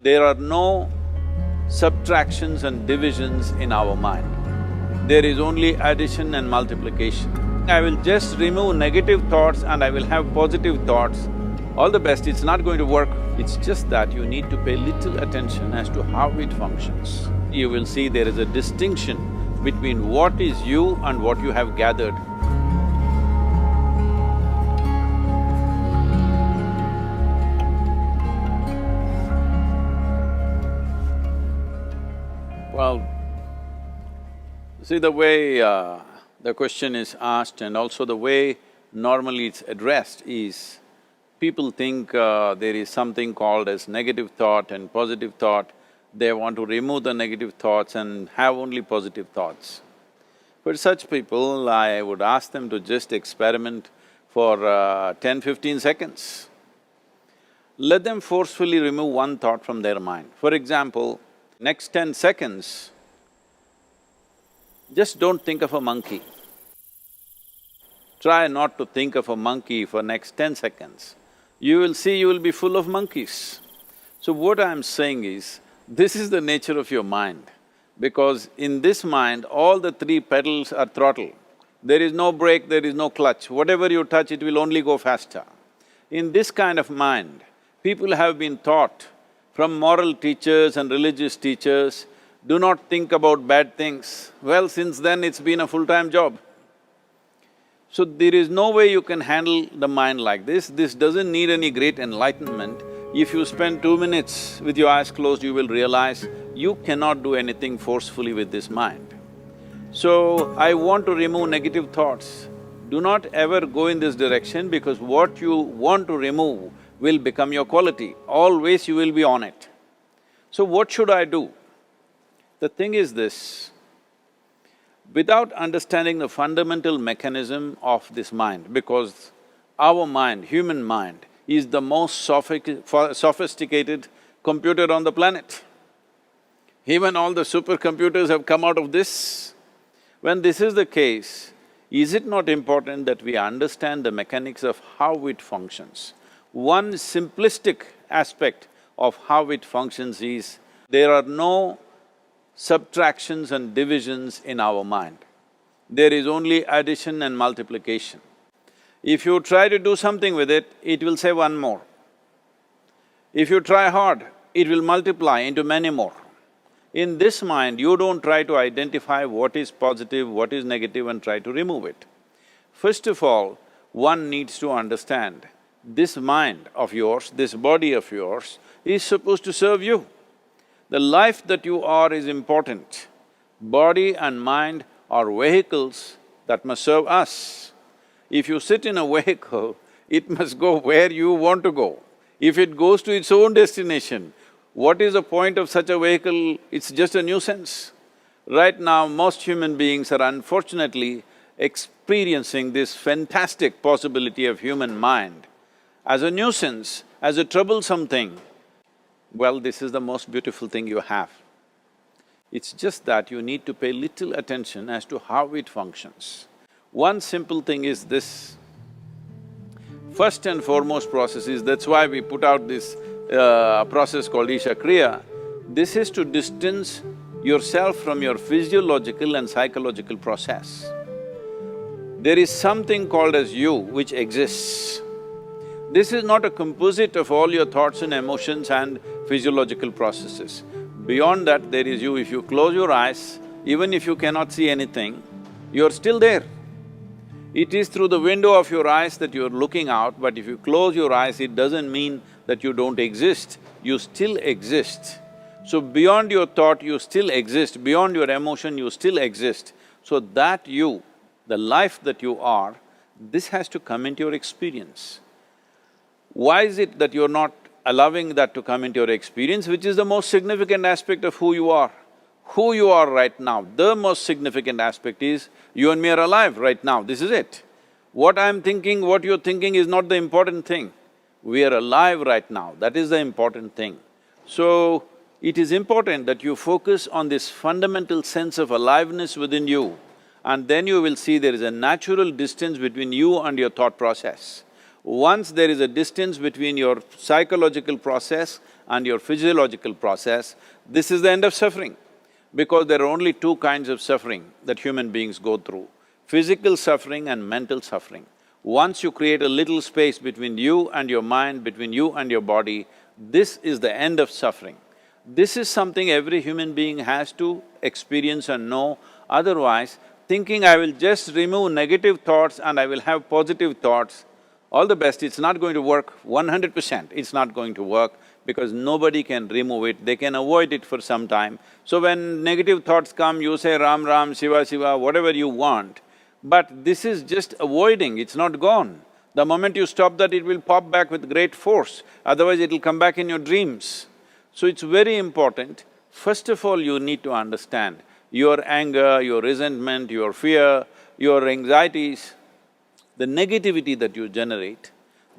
There are no subtractions and divisions in our mind. There is only addition and multiplication. I will just remove negative thoughts and I will have positive thoughts. All the best, it's not going to work. It's just that you need to pay little attention as to how it functions. You will see there is a distinction between what is you and what you have gathered. Well, see the way the question is asked and also the way normally it's addressed is, people think there is something called as negative thought and positive thought. They want to remove the negative thoughts and have only positive thoughts. For such people, I would ask them to just experiment for 10-15 seconds. Let them forcefully remove one thought from their mind. For example, next 10 seconds, just don't think of a monkey. Try not to think of a monkey for next 10 seconds. You will see you will be full of monkeys. So what I'm saying is, this is the nature of your mind, because in this mind, all the three pedals are throttle. There is no brake, there is no clutch. Whatever you touch, it will only go faster. In this kind of mind, people have been taught from moral teachers and religious teachers, do not think about bad things. Well, since then it's been a full-time job. So there is no way you can handle the mind like this. This doesn't need any great enlightenment. If you spend 2 minutes with your eyes closed, you will realize you cannot do anything forcefully with this mind. So, I want to remove negative thoughts. Do not ever go in this direction, because what you want to remove will become your quality. Always you will be on it. So what should I do? The thing is this, without understanding the fundamental mechanism of this mind, because our mind, human mind, is the most sophisticated computer on the planet. Even all the supercomputers have come out of this. When this is the case, is it not important that we understand the mechanics of how it functions? One simplistic aspect of how it functions is, there are no subtractions and divisions in our mind. There is only addition and multiplication. If you try to do something with it, it will say one more. If you try hard, it will multiply into many more. In this mind, you don't try to identify what is positive, what is negative and try to remove it. First of all, one needs to understand, this mind of yours, this body of yours is supposed to serve you. The life that you are is important. Body and mind are vehicles that must serve us. If you sit in a vehicle, it must go where you want to go. If it goes to its own destination, what is the point of such a vehicle? It's just a nuisance. Right now, most human beings are unfortunately experiencing this fantastic possibility of human mind as a nuisance, as a troublesome thing. Well, this is the most beautiful thing you have. It's just that you need to pay little attention as to how it functions. One simple thing is this. First and foremost process is, that's why we put out this process called Isha Kriya. This is to distance yourself from your physiological and psychological process. There is something called as you which exists. This is not a composite of all your thoughts and emotions and physiological processes. Beyond that, there is you. If you close your eyes, even if you cannot see anything, you're still there. It is through the window of your eyes that you're looking out, but if you close your eyes, it doesn't mean that you don't exist, you still exist. So beyond your thought, you still exist, beyond your emotion, you still exist. So that you, the life that you are, this has to come into your experience. Why is it that you're not allowing that to come into your experience, which is the most significant aspect of who you are? Who you are right now, the most significant aspect is, you and me are alive right now, this is it. What I'm thinking, what you're thinking is not the important thing. We are alive right now, that is the important thing. So, it is important that you focus on this fundamental sense of aliveness within you, and then you will see there is a natural distance between you and your thought process. Once there is a distance between your psychological process and your physiological process, this is the end of suffering. Because there are only two kinds of suffering that human beings go through, physical suffering and mental suffering. Once you create a little space between you and your mind, between you and your body, this is the end of suffering. This is something every human being has to experience and know, otherwise thinking I will just remove negative thoughts and I will have positive thoughts, all the best, it's not going to work 100%, it's not going to work because nobody can remove it, they can avoid it for some time. So when negative thoughts come, you say Ram Ram, Shiva Shiva, whatever you want, but this is just avoiding, it's not gone. The moment you stop that, it will pop back with great force, otherwise it'll come back in your dreams. So it's very important, first of all you need to understand your anger, your resentment, your fear, your anxieties, the negativity that you generate.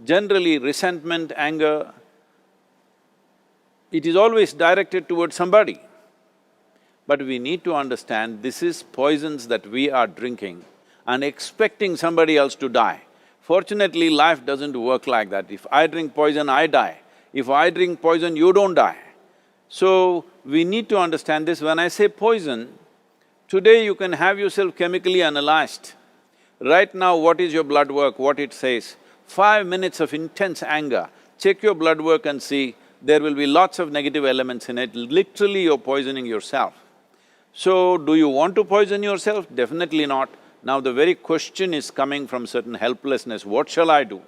Generally resentment, anger, it is always directed towards somebody. But we need to understand this is poisons that we are drinking and expecting somebody else to die. Fortunately, life doesn't work like that. If I drink poison, I die. If I drink poison, you don't die. So, we need to understand this. When I say poison, today you can have yourself chemically analyzed. Right now, what is your blood work, what it says? 5 minutes of intense anger, check your blood work and see, there will be lots of negative elements in it, literally you're poisoning yourself. So, do you want to poison yourself? Definitely not. Now the very question is coming from certain helplessness, what shall I do?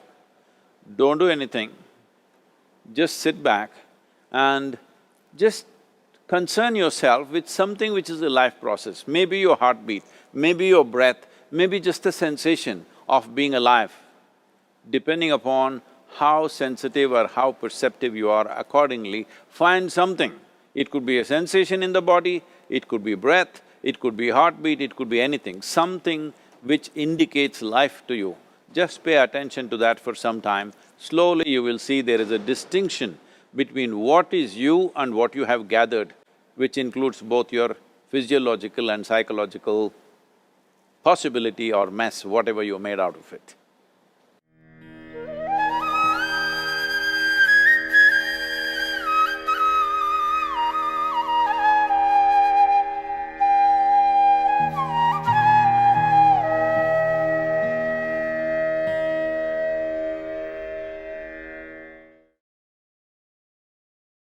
Don't do anything, just sit back and just concern yourself with something which is a life process. Maybe your heartbeat, maybe your breath, maybe just a sensation of being alive. Depending upon how sensitive or how perceptive you are, accordingly, find something. It could be a sensation in the body, it could be breath, it could be heartbeat, it could be anything, something which indicates life to you. Just pay attention to that for some time. Slowly you will see there is a distinction between what is you and what you have gathered, which includes both your physiological and psychological possibility or mess, whatever you made out of it.